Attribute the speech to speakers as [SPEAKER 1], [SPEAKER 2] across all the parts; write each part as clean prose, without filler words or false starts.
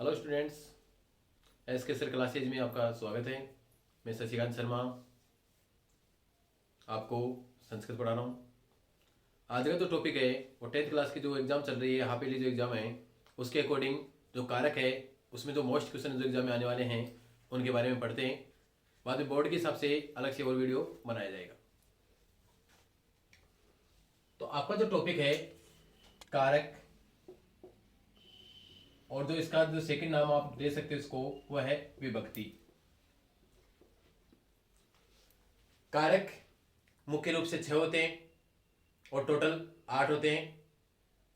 [SPEAKER 1] Hello students, S के sir classes में आपका स्वागत है। मैं शशिकांत शर्मा आपको संस्कृत पढ़ा रहा हूँ। आज का जो टॉपिक है वो 10th क्लास की जो एग्ज़ाम चल रही है, हाफ ईयरली जो एग्ज़ाम है उसके अकॉर्डिंग जो कारक है उसमें जो मोस्ट क्वेश्चन जो एग्ज़ाम में आने वाले हैं उनके बारे में पढ़ते हैं। बाद में बोर्ड के हिसाब से अलग से और वीडियो बनाया जाएगा। तो आपका जो टॉपिक है कारक, और जो इसका जो सेकंड नाम आप दे सकते हो इसको वह है विभक्ति। कारक मुख्य रूप से 6 होते हैं और टोटल 8 होते हैं।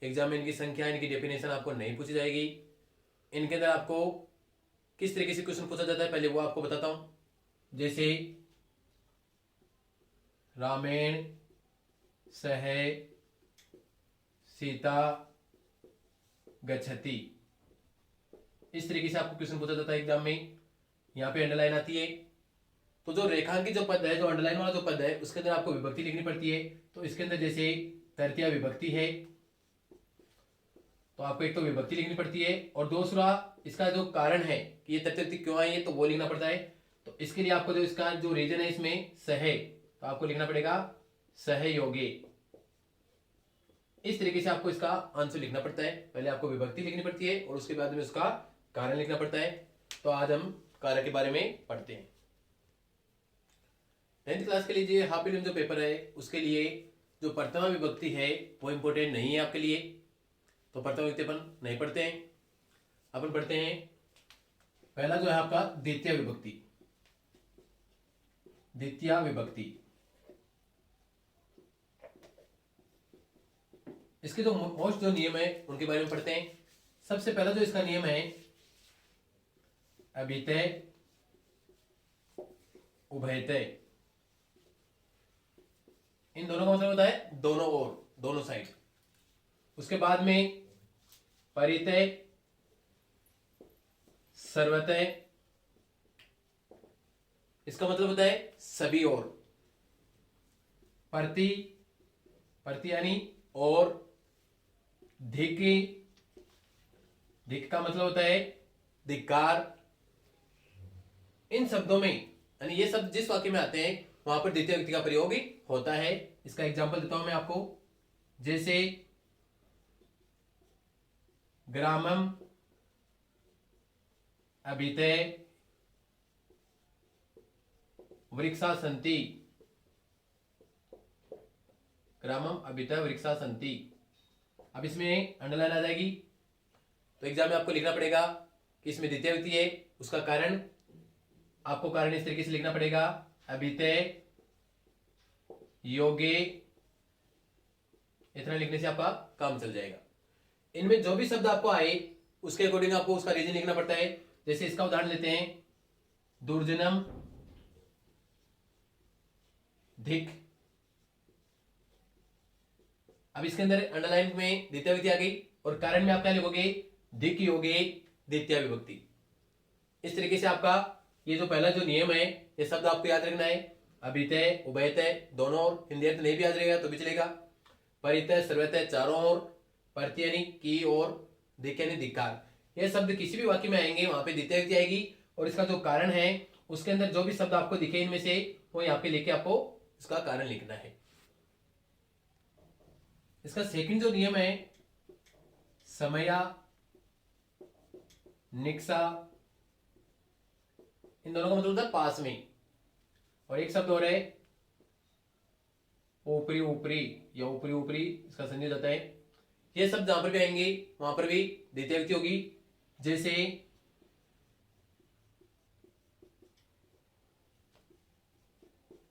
[SPEAKER 1] एग्जाम में इनकी संख्या, इनकी डेफिनेशन आपको नहीं पूछी जाएगी। इनके अंदर आपको किस तरीके से क्वेश्चन पूछा जाता है पहले वो आपको बताता हूं। जैसे रामेण सह सीता गच्छति, इस तरीके से आपको क्वेश्चन पूछा जाता है एग्जाम में। यहाँ पे अंडरलाइन आती है। तो जो रेखांकित जो पद है, जो अंडरलाइन वाला जो पद है, उसके अंदर आपको विभक्ति लिखनी पड़ती है। तो इसके अंदर जैसे तृतीया विभक्ति है तो आपको एक तो विभक्ति लिखनी पड़ती है और दूसरा इसका जो कारण है कि ये तृतीय विभक्ति क्यों आई है तो वो लिखना पड़ता है। तो इसके लिए आपको जो इसका जो रीजन है इसमें सह, तो आपको लिखना पड़ेगा सहयोगे। इस तरीके से आपको इसका आंसर लिखना पड़ता है। पहले आपको विभक्ति लिखनी पड़ती है और उसके बाद में उसका कारण लिखना पड़ता है। तो आज हम कारक के बारे में पढ़ते हैं। 10th क्लास के लिए हाफ ईयरली जो पेपर है उसके लिए जो प्रथमा विभक्ति है वो इंपॉर्टेंट नहीं है आपके लिए। तो प्रथमा विभक्ति अपन नहीं पढ़ते हैं। अपन पढ़ते हैं पहला जो है आपका द्वितीय विभक्ति। द्वितीय विभक्ति, इसके जो मोस्ट जो नियम है उनके बारे में पढ़ते हैं। सबसे पहला जो इसका नियम है अभितय उभयतय। इन दोनों का मतलब होता है दोनों ओर, दोनों साइड। उसके बाद में परितय सर्वतय, इसका मतलब होता है सभी ओर। प्रति, प्रति यानी और। धिक, धिक का मतलब होता है धिक्कार। इन शब्दों में यानी ये शब्द जिस वाक्य में आते हैं वहां पर द्वितीय व्यक्ति का प्रयोग ही होता है। इसका एग्जांपल देता हूं मैं आपको। जैसे ग्रामम अभितय वृक्षा सन्ति, ग्रामम अभितय वृक्षा सन्ति। अब इसमें अंडरलाइन आ जाएगी। तो एग्जाम में आपको लिखना पड़ेगा कि इसमें द्वितीय व्यक्ति है, उसका कारण आपको कारण इस तरीके से लिखना पड़ेगा अभितय योगे। इतना लिखने से आपका काम चल जाएगा। इनमें जो भी शब्द आपको आए उसके अकॉर्डिंग आपको उसका रीजन लिखना पड़ता है। जैसे इसका उदाहरण लेते हैं दुर्जनम धिक। अब इसके अंदर अंडरलाइन में द्वितीय विभक्ति आ गई और कारण में आप क्या लिखोगे धिक योगे द्वितीय विभक्ति। इस तरीके से आपका ये जो पहला जो नियम है ये शब्द आपको याद रखना है। अभितय उभयतय दोनों ओर, हिंदी अर्थ नहीं भी याद रहेगा तो भी चलेगा। परितय सर्वतय चारों ओर, प्रति यानी की और, धिक यानी धिक्कार। ये शब्द किसी भी वाक्य में आएंगे वहां पे द्वितीय विभक्ति आएगी और इसका जो कारण है उसके अंदर जो भी शब्द आपको दिखे इनमें से वो यहाँ पे लेके आपको इसका कारण लिखना है। इसका सेकंड जो नियम है समया निक्सा, इन दोनों का मतलब होता है पास में। और एक शब्द और है ऊपरी ऊपरी या ऊपरी ऊपरी, इसका संयोजन जाता है। ये शब्द जहां पर भी आएंगे वहां पर भी द्वितीय विभक्ति होगी। जैसे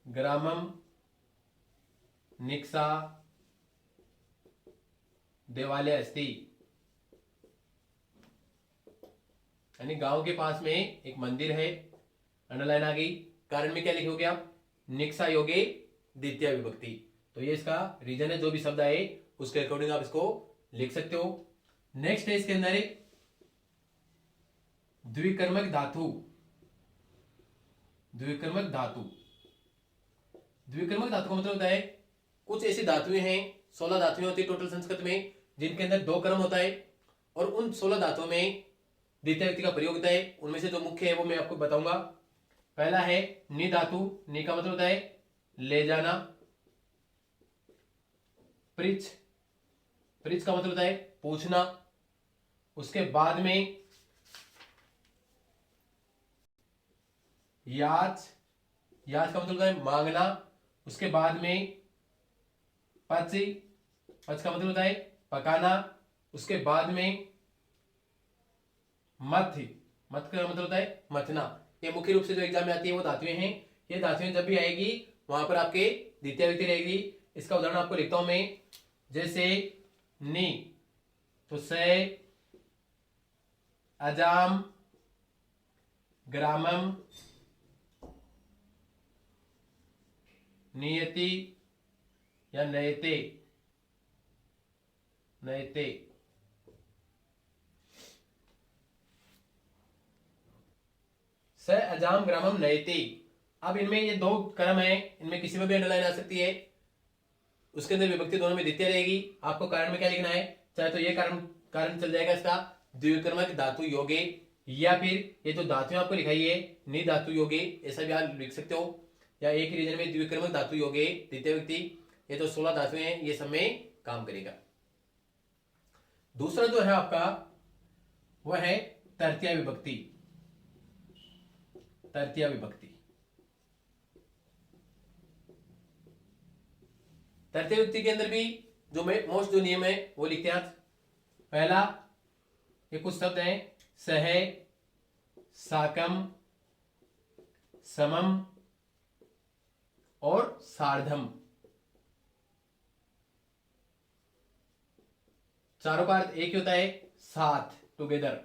[SPEAKER 1] ग्रामम निक्सा देवालय अस्ति, यानी गांव के पास में एक मंदिर है। अंडरलाइन आ गई। कारण में क्या लिखोगे आप निक्सा योगे द्वितीय विभक्ति। तो ये इसका रीजन है। जो भी शब्द आए उसके अकॉर्डिंग आप इसको लिख सकते हो। नेक्स्ट है इसके अंदर द्विकर्मक धातु। द्विकर्मक धातु, द्विकर्मक धातु का मतलब होता है कुछ ऐसी धातुएं हैं, 16 धातुएं होती है टोटल संस्कृत में, जिनके अंदर 2 कर्म होता है और उन 16 धातुओं में द्वितीय व्यक्ति का प्रयोग होता है। उनमें से जो मुख्य है वो मैं आपको बताऊंगा। पहला है नि धातु। नि का मतलब होता है ले जाना। पृच्छ, पृच्छ का मतलब होता है पूछना। उसके बाद में याच, याच का मतलब होता है मांगना। उसके बाद में पच, पच का मतलब होता है पकाना। उसके बाद में मथ, मथ का मतलब होता है मथना। ये मुख्य रूप से जो एग्जाम में आती है वो धातुएं हैं। ये धातुएं जब भी आएगी वहां पर आपके द्वितीय व्यक्ति रहेगी। इसका उदाहरण आपको लिखता हूं मैं। जैसे नी तो से, अजाम, ग्रामम, नियति या नयते, नयते। स, अजाम, ग्रामम, नयते। अब इनमें ये दो क्रम है, इनमें किसी में भी अंडरलाइन आ सकती है। उसके अंदर विभक्ति दोनों में द्वितीय रहेगी। आपको कारण में क्या लिखना है, चाहे तो ये कारण कारण चल जाएगा इसका द्विक्रमक धातु योगे, या फिर ये जो धातु आपको लिखाई है नि धातु योगे, ऐसा भी आप लिख सकते हो। या एक ही रीजन में द्विक्रमक धातु योगे द्वितीय व्यक्ति। ये तो 16 धातुएं हैं, ये सब में काम करेगा। दूसरा जो है आपका वह है तृतीया विभक्ति। तृतीया विभक्ति, तृतीय व्यक्ति के अंदर भी जो मोस्ट जो नियम है वो लिखते हैं। पहला ये कुछ शब्द हैं सह, साकम, समम और सार्धम। चारों का अर्थ एक ही होता है, साथ, टुगेदर।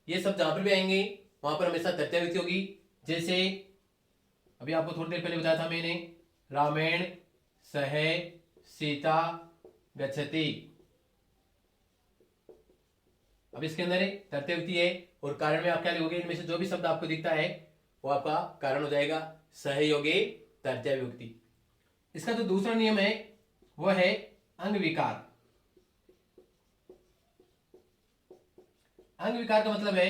[SPEAKER 1] ये सब जहां पर भी आएंगे वहां पर हमेशा तृतीय व्यक्ति होगी। जैसे अभी आपको थोड़ी देर पहले बताया था मैंने, रामेण सह सीता गच्छति। अब इसके अंदर तृतीय व्यक्ति है और कारण में आप क्या लिखोगे, इनमें से जो भी शब्द आपको दिखता है वो आपका कारण हो जाएगा। सहयोगे तृतीय विभक्ति। इसका जो दूसरा नियम है वो है अंग विकार। अंग विकार का मतलब है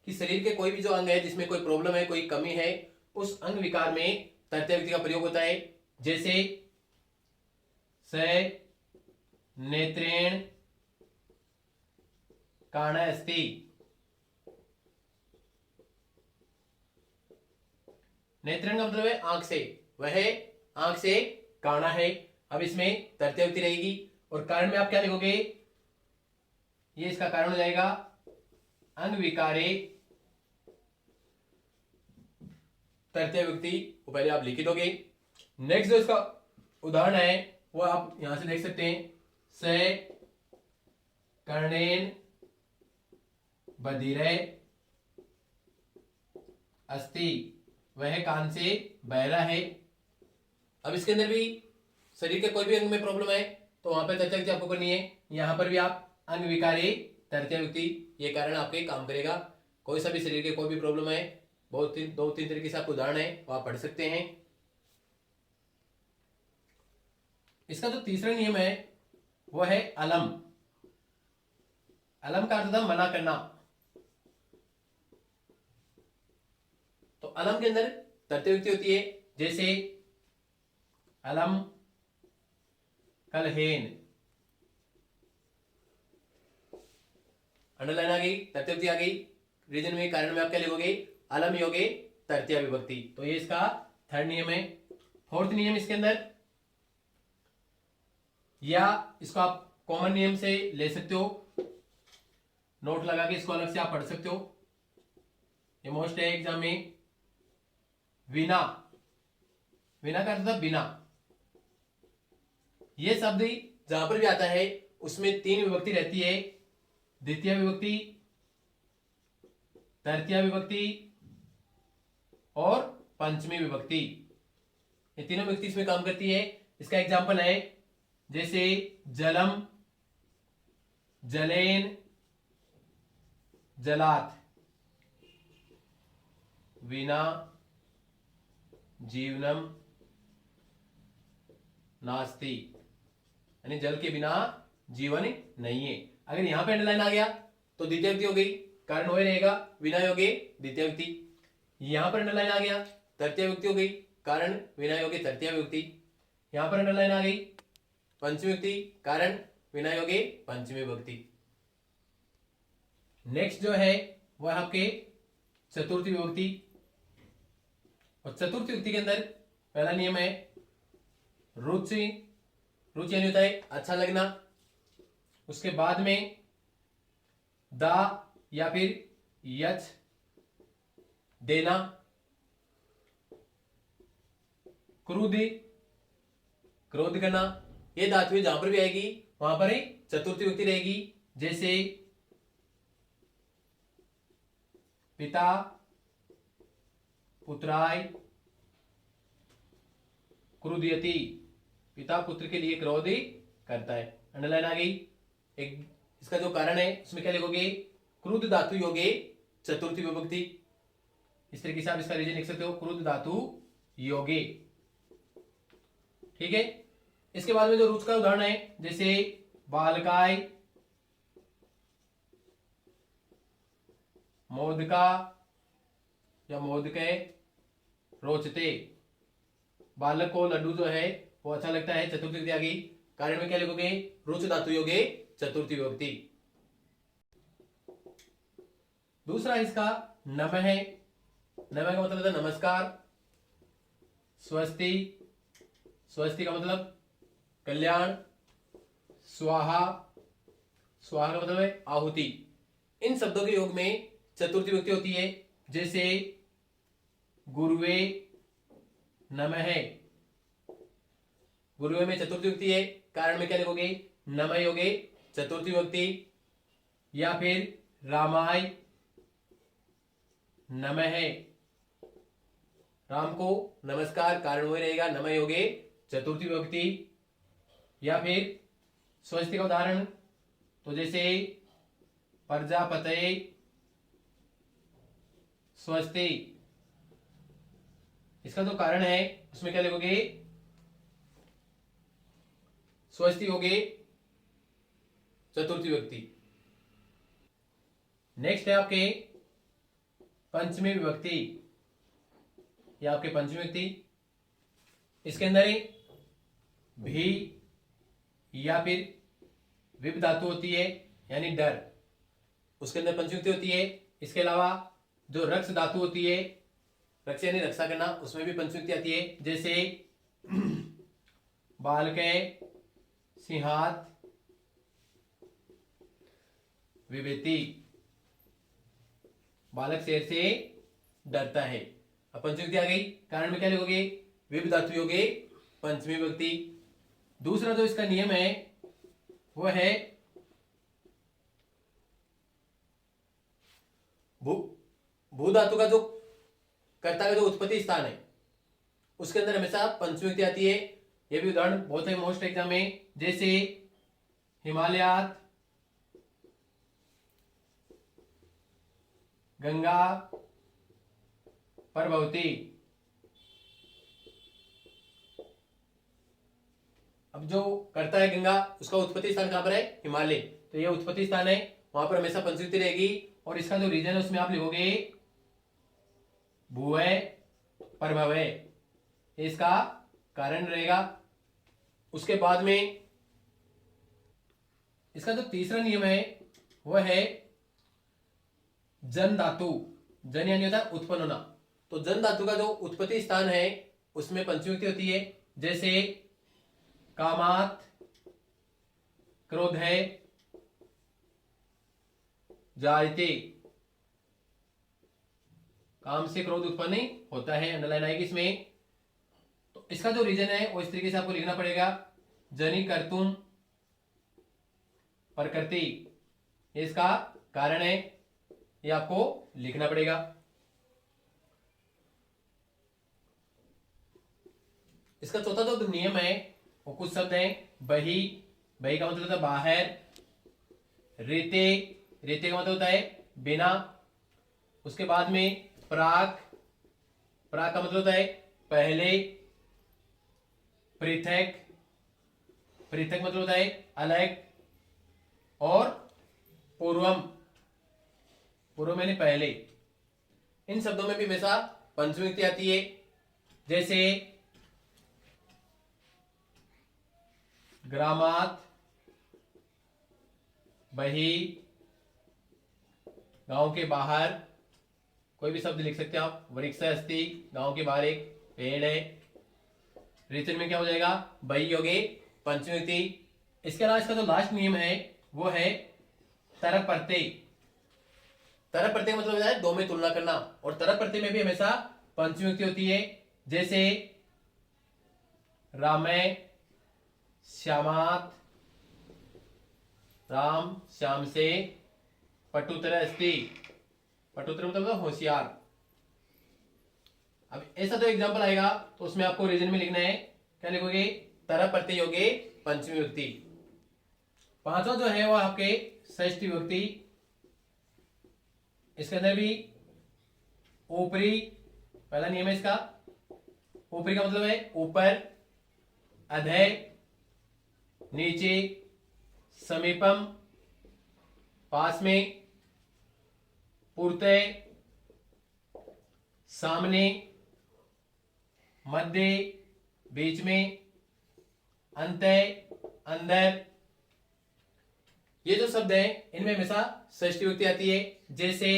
[SPEAKER 1] कि शरीर के कोई भी जो अंग है जिसमें कोई प्रॉब्लम है, कोई कमी है, उस अंग विकार में तृतीय व्यक्ति का प्रयोग होता है। जैसे स नेत्रेण काण अस्ति। नेत्रेण का मतलब है आंख से, वह आंख से काणा है। अब इसमें तृतीय व्यक्ति रहेगी और कारण में आप क्या लिखोगे, ये इसका कारण हो जाएगा अंग विकारे तृतीय व्यक्ति। वो पहले आप लिख ही दोगे। नेक्स्ट जो इसका उदाहरण है वो आप यहां से देख सकते हैं। स कर्णेन बधिरे अस्ति, वह कान से बहरा है। अब इसके अंदर भी शरीर के कोई भी अंग में प्रॉब्लम है तो वहां पर तृतीय व्यक्ति आपको करनी है। यहां पर भी आप अंग विकारे तृतीय व्यक्ति, ये कारण आपके काम करेगा। कोई सा भी शरीर के कोई भी प्रॉब्लम है, बहुत दो तीन तरीके से आपको उदाहरण है वो आप पढ़ सकते हैं। इसका जो तीसरा नियम है वो है अलम। अलम का अर्थ था मना करना। तो अलम के अंदर तृतीय व्यक्ति होती है। जैसे अलम कलहेन, अंडरलाइन आ गई, तृतीय व्यक्ति आ गई। रीजन में कारण में आप क्या लिखोगे, अलम योगे तृतीय विभक्ति। तो ये इसका थर्ड नियम है। फोर्थ नियम इसके अंदर, या इसको आप कॉमन नियम से ले सकते हो, नोट लगा के इसको अलग से आप पढ़ सकते हो। ये मोस्ट है एग्जाम में। विना, विना का अर्थ था बिना। ये शब्द जहां पर भी आता है उसमें तीन विभक्ति रहती है, द्वितीय विभक्ति, तृतीय विभक्ति और पंचमी विभक्ति। ये तीनों विभक्ति इसमें काम करती है। इसका एग्जाम्पल है जैसे जलम, जलेन, जलात, विना जीवनम नास्ति, यानी जल के बिना जीवन नहीं है। अगर यहां पे अंडरलाइन आ गया तो द्वितीय विभक्ति हो गई, कारण वही रहेगा, विना योगे द्वितीय विभक्ति। यहां पर अंडरलाइन आ गया, तृतीय विभक्ति हो गई, कारण विना योगे तृतीय विभक्ति। यहां पर अंडरलाइन आ गई, पंचमी विभक्ति, कारण विना योगे पंचमी विभक्ति। नेक्स्ट जो है वह आपके चतुर्थी विभक्ति। और चतुर्थी विभक्ति के अंदर पहला नियम है रुचि। रुचि यानी होता है अच्छा लगना। उसके बाद में दा या फिर यच देना। क्रोधि क्रोध करना। ये धातु जहां पर भी आएगी वहां पर ही चतुर्थी विभक्ति रहेगी। जैसे पिता पुत्राय क्रुध्यति, पिता पुत्र के लिए क्रोध करता है। अंडरलाइन आ गई। एक इसका जो कारण है उसमें क्या लिखोगे, क्रुद्ध धातु योगे चतुर्थी विभक्ति। इस तरीके से आप इसका रीजन लिख सकते हो, क्रुद्ध धातु योगे। ठीक है। इसके बाद में जो रुच का उदाहरण है, जैसे बालकाय मोदका या मोदके रोचते। बालक को लड्डू जो है वो अच्छा लगता है, चतुर्थी विभक्ति आ गई। कारण में क्या लिखोगे, रुच धातु योगे चतुर्थी विभक्ति। दूसरा इसका नम है। नम का मतलब है नमस्कार। स्वस्ति, स्वस्ति का मतलब कल्याण। स्वाहा, स्वाहा का मतलब है आहुति। इन शब्दों के योग में चतुर्थी विभक्ति होती है। जैसे गुरुवे नमः, गुरुवे में चतुर्थी विभक्ति है। कारण में क्या लिखोगे, नमः योगे चतुर्थी विभक्ति। या फिर रामाय नमः, राम को नमस्कार, कारण वही रहेगा नमः योगे चतुर्थी विभक्ति। या फिर स्वस्ति का उदाहरण, तो जैसे प्रजापतये स्वस्ति। इसका जो कारण है उसमें क्या लिखोगे, स्वस्ति योगे चतुर्थी विभक्ति। नेक्स्ट है आपके पंचमी विभक्ति। या आपके पंचमी विभक्ति, इसके अंदर ही भी या फिर विप धातु होती है, यानी डर, उसके अंदर पंचमी विभक्ति होती है। इसके अलावा जो रक्ष धातु होती है, रक्ष यानी रक्षा करना, उसमें भी पंचमी विभक्ति आती है। जैसे बालके सिंहात विवेति, बालक शेर से डरता है। अब पंचमी विभक्ति आ गई। कारण में क्या लिखोगे, विभ धातु योगे पंचमी विभक्ति। दूसरा जो इसका नियम है वह है भू धातु का जो कर्ता का जो उत्पत्ति स्थान है उसके अंदर हमेशा पंचमी विभक्ति आती है। यह भी उदाहरण बहुत है मोस्ट एग्जाम में। जैसे हिमालयात गंगा प्रभवती। अब जो करता है गंगा, उसका उत्पत्ति स्थान कहां पर है, हिमालय। तो यह उत्पत्ति स्थान है, वहां पर हमेशा पंचमी विभक्ति रहेगी। और इसका जो रीजन है उसमें आप लिखोगे भुवय प्रभवय, इसका कारण रहेगा। उसके बाद में इसका जो तीसरा नियम है वह है जन धातु। जन यानी होता है उत्पन्न होना। तो जन धातु का जो उत्पत्ति स्थान है उसमें पंचमी विभक्ति होती है। जैसे कामात क्रोध है जायते, काम से क्रोध उत्पन्न होता है। अंडरलाइन आएगी इसमें। तो इसका जो रीजन है वो इस तरीके से आपको लिखना पड़ेगा, जनी कर्तुम प्रकृति, इसका कारण है, ये आपको लिखना पड़ेगा। इसका चौथा जो नियम है वो कुछ शब्द हैं। बही, बही का मतलब होता है बाहर। रेते, रेते का मतलब होता है बिना। उसके बाद में प्राक, प्राक का मतलब होता है पहले। पृथक, पृथक मतलब होता है अलग। और पूर्वम, पूर्व मैंने पहले। इन शब्दों में भी हमेशा पंचमी विभक्ति आती है, जैसे ग्रामात बही, गांव के बाहर, कोई भी शब्द लिख सकते हैं आप। वृक्ष अस्ति, गांव के बाहर एक पेड़ है। ऋतु में क्या हो जाएगा, बही हो गई पंचमी विभक्ति। इसके अलावा इसका जो लास्ट नियम है वो है तरक प्रत्यय। तरक प्रत्यय मतलब होता है दो में तुलना करना, और तरक प्रत्यय में भी हमेशा पंचमी विभक्ति होती है, जैसे रामे श्यामात, राम श्याम से, पटुतर अस्ति, पटुतर मतलब होशियार। अब ऐसा तो एग्जांपल आएगा तो उसमें आपको रीजन में लिखना है, क्या लिखोगे, तरक प्रत्यय योगे पंचमी विभक्ति। पांचवा जो है वो आपके षष्ठी विभक्ति। इसके अंदर भी ऊपरी, पहला नियम है इसका, ऊपरी का मतलब है ऊपर, अधे, नीचे, समीपम, पास में, पूर्ते, सामने, मध्य, बीच में, अंतः, अंदर। ये जो शब्द है इनमें हमेशा षष्ठी विभक्ति आती है, जैसे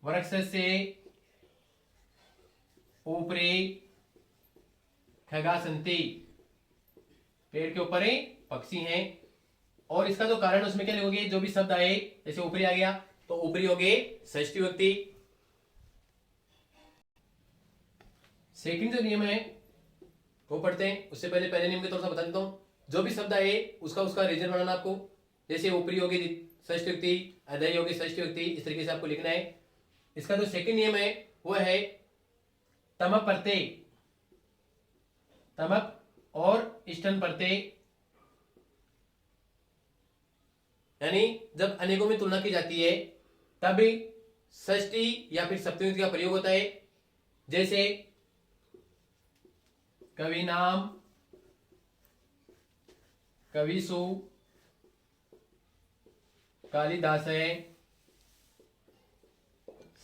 [SPEAKER 1] वृक्ष से, ऊपरी, खगासंती, पेड़ के ऊपर ही पक्षी हैं। और इसका जो कारण उसमें क्या लिखोगे, जो भी शब्द आए, जैसे ऊपरी आ गया तो ऊपरी हो गए षष्ठी विभक्ति। सेकंड जो नियम है वो पढ़ते हैं, उससे पहले पहले नियम के थोड़ा सा बता देता हूं। जो भी शब्द आए उसका रीजन बनाना आपको, जैसे ऊपरी होगी षष्ठी विभक्ति, अधेय होगी षष्ठी विभक्ति, इस तरीके से आपको लिखना है। इसका जो सेकंड नियम है वो है तमक प्रत्यय, तमक और इष्टन प्रत्यय, यानी जब अनेकों में तुलना की जाती है तब षष्ठी या फिर सप्तमी विभक्ति का प्रयोग होता है, जैसे कवि नाम, कविसु, कालिदास है,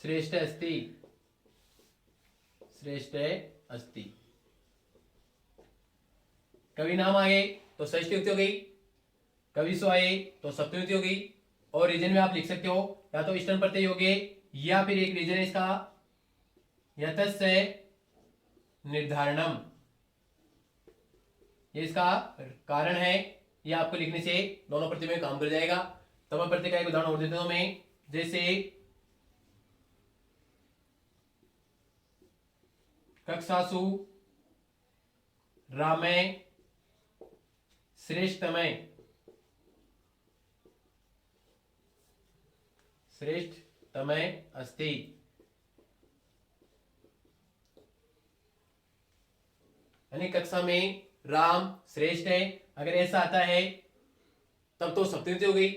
[SPEAKER 1] श्रेष्ठ अस्ति, श्रेष्ठ अस्ति। कवि नाम आए तो षष्ठी विभक्ति हो गई, कविसु आए तो सप्तमी विभक्ति हो गई। और रीजन में आप लिख सकते हो या तो इष्टन प्रत्यय हो गए, या फिर एक रीजन है इसका यतस्य निर्धारणम, ये इसका कारण है। ये आपको लिखने से दोनों प्रत्यय में काम कर जाएगा। तम प्रत्यय का एक उदाहरण और देता हूं मैं, जैसे कक्षासु, रामे, श्रेष्ठतमे, श्रेष्ठतमे अस्ति। यानी कक्षा में राम श्रेष्ठ है, अगर ऐसा आता है तब तो सप्तमी विभक्ति हो गई।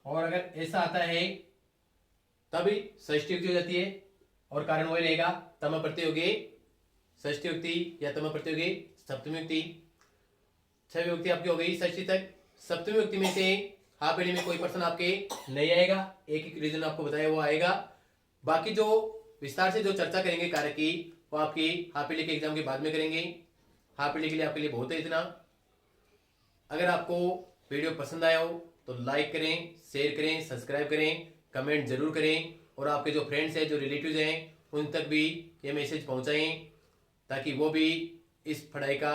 [SPEAKER 1] और अगर ऐसा आता है तभी षष्ठी विभक्ति हो जाती है, और कारण वही रहेगा, तम प्रत्यय हो गए षष्ठी विभक्ति या तम प्रत्यय हो गए सप्तमी विभक्ति। 6 विभक्ति आपकी हो गई षष्ठी तक। सप्तमी विभक्ति में से हाफ एडी में कोई पर्सन आपके नहीं आएगा, एक एक रीजन आपको बताया वो आएगा। बाकी जो विस्तार से जो चर्चा करेंगे कार्य की वो आपकी हाफ एडी के एग्जाम के बाद में करेंगे। हाफ एडी के लिए आपके लिए बहुत है इतना। अगर आपको वीडियो पसंद आया हो तो लाइक करें, शेयर करें, सब्सक्राइब करें, कमेंट जरूर करें, और आपके जो फ्रेंड्स हैं, जो रिलेटिव्स हैं, उन तक भी ये मैसेज पहुंचाएं, ताकि वो भी इस पढ़ाई का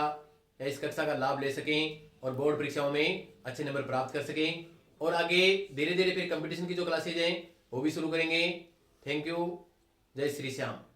[SPEAKER 1] या इस कक्षा का लाभ ले सकें और बोर्ड परीक्षाओं में अच्छे नंबर प्राप्त कर सकें। और आगे धीरे धीरे फिर कंपटीशन की जो क्लासेज हैं वो भी शुरू करेंगे। Thank you. जय श्री श्याम।